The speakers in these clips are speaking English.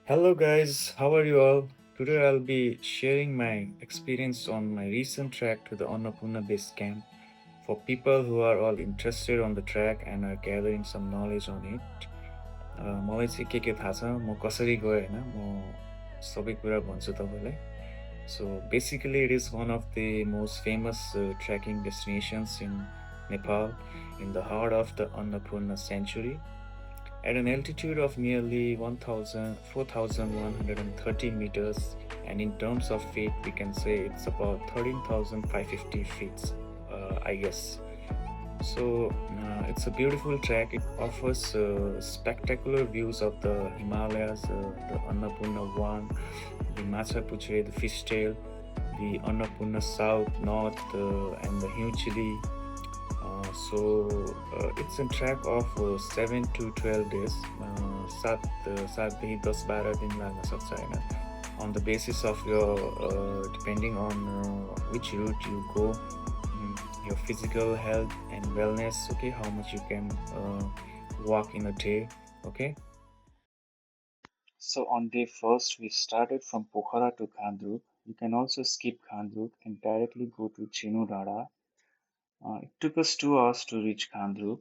Hello guys, how are you all? Today I'll be sharing my experience on my recent trek to the Annapurna base camp for people who are all interested on the track and are gathering some knowledge on it. मलाई चाहिँ के थाहा छ म कसरी गएँ होइन म सबै कुरा भन्छु तपाईँलाई. So basically it is one of the most famous trekking destinations in Nepal in the heart of the Annapurna sanctuary. At an altitude of nearly 4,130 meters, and in terms of feet, we can say it's about 13,550 feet, I guess. So it's a beautiful track. It offers spectacular views of the Himalayas, the Annapurna 1, the Macha Puchre, the fishtail, the Annapurna South, North, and the Hiuchili. It's a track of 7 to 12 days. 7देखि 10-12 दिन लाग्न सक्छ होइन. On the basis of your depending on which route you go, your physical health and wellness, okay, how much you can walk in a day, okay. So on day first, we started from Pokhara to Khandruk. You can also skip Khandruk and directly go to Chinu Dada. It took us 2 hours to reach Khandruk.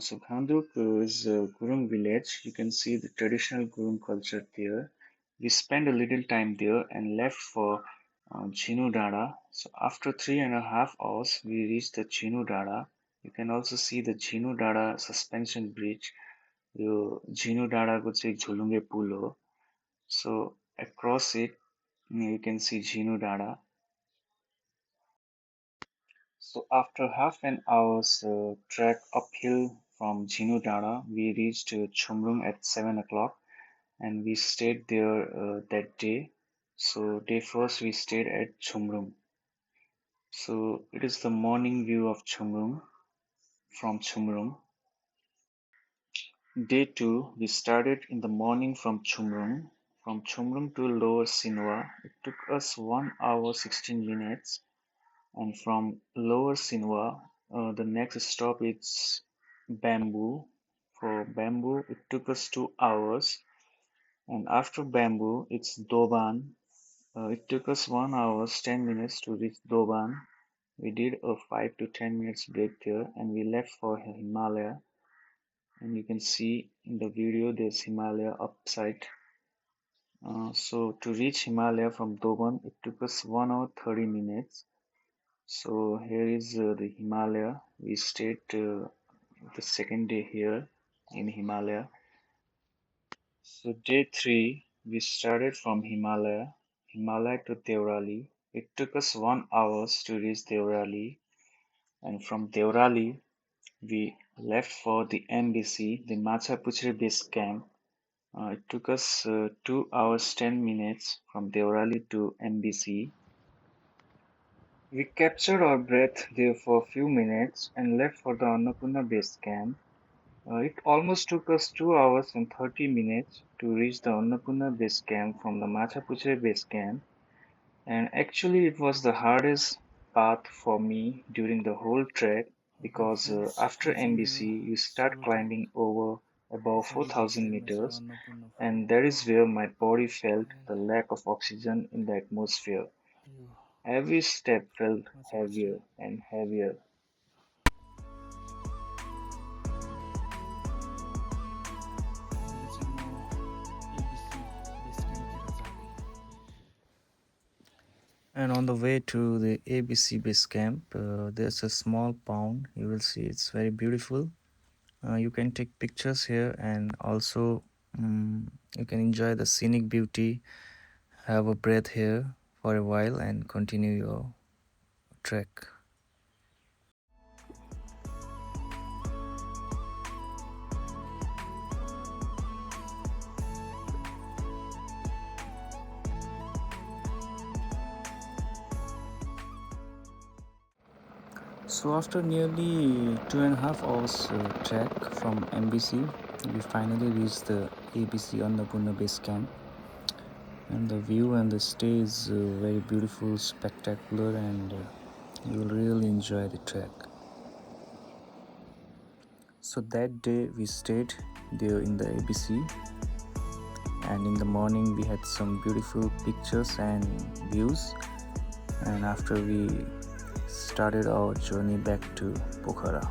So Khandruk is a Gurung village. You can see the traditional Gurung culture there. We spent a little time there and left for Chinu Dada. So after 3.5 hours, we reached the Chinu Dada. You can also see the Chinu Dada suspension bridge. यो झिनु डाँडाको चाहिँ झोलुङ्गे पुल हो. So across it, you can see Jhinu Dada. So after half an hour's trek uphill from Jhinu Dada, we reached Chumrung at 7 o'clock and we stayed there that day. So day first we stayed at Chumrung. So it is the morning view of Chumrung from Chumrung. Day 2 we started in the morning from Chumrung. From Chumrung to Lower Sinwa, it took us 1 hour 16 minutes. And from Lower Sinwa, the next stop is Bamboo. For Bamboo, it took us 2 hours. And after Bamboo, it's Doban. It took us 1 hour 10 minutes to reach Doban. We did a 5 to 10 minutes break there and we left for Himalaya. And you can see in the video there's Himalaya upside. So to reach Himalaya from Doban, it took us 1 hour 30 minutes. So here is the Himalaya. We stayed the second day here in Himalaya. So day 3, we started from Himalaya to Devrali. It took us 1 hour to reach Devrali, and from Devrali we left for the MBC, the Macha Puchre base camp. It took us 2 hours 10 minutes from Devrali to MBC. We captured our breath there for a few minutes and left for the Annapurna base camp. It almost took us 2 hours and 30 minutes to reach the Annapurna base camp from the Machapuchre base camp, and actually it was the hardest path for me during the whole trek Okay, because friends, after आज म MBC you start सबैलाई climbing over above कसरी बस्यो 4,000 हेर्नु छ meters, Annapurna and फल that is where my body felt है the lack of oxygen in the atmosphere. Yo Every step felt Machhapuchhre heavier and heavier. अहिले चाहिँ म एबिसी बेस क्याम्पतिर जाँदै And on the way to the ABC base camp, there's a small pond. You will see it's very beautiful. You can take pictures here and also you can enjoy the scenic beauty, have a breath here for a while, and continue your trek. So after nearly 2.5 hours trek from MBC, we finally reached the ABC Annapurna base camp. And the view and the stay is very beautiful, spectacular, and you will really enjoy the trek. So that day we stayed there in the ABC, and in the morning we had some beautiful pictures and views, and after we started our journey back to Pokhara.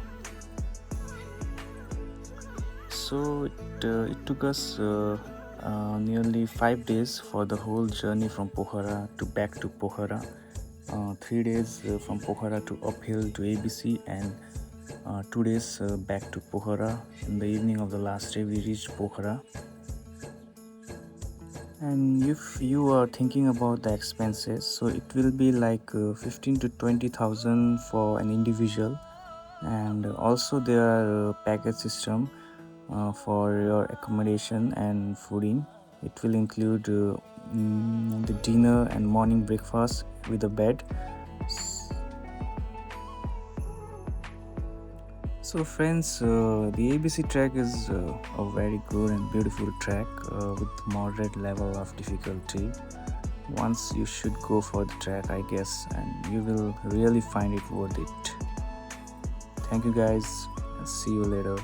So it took us nearly 5 days for the whole journey from Pokhara to back to Pokhara. 3 days from Pokhara to uphill to ABC, and 2 days back to Pokhara. In the evening of the last day, we reached Pokhara. And if you are thinking about the expenses, so it will be like 15 to 20,000 for an individual, and also there are package system for your accommodation and fooding. It will include the dinner and morning breakfast with a bed. So friends, the ABC track is a very good and beautiful track with moderate level of difficulty. Once you should go for the track, I guess, and you will really find it worth it. Thank you guys. See you later.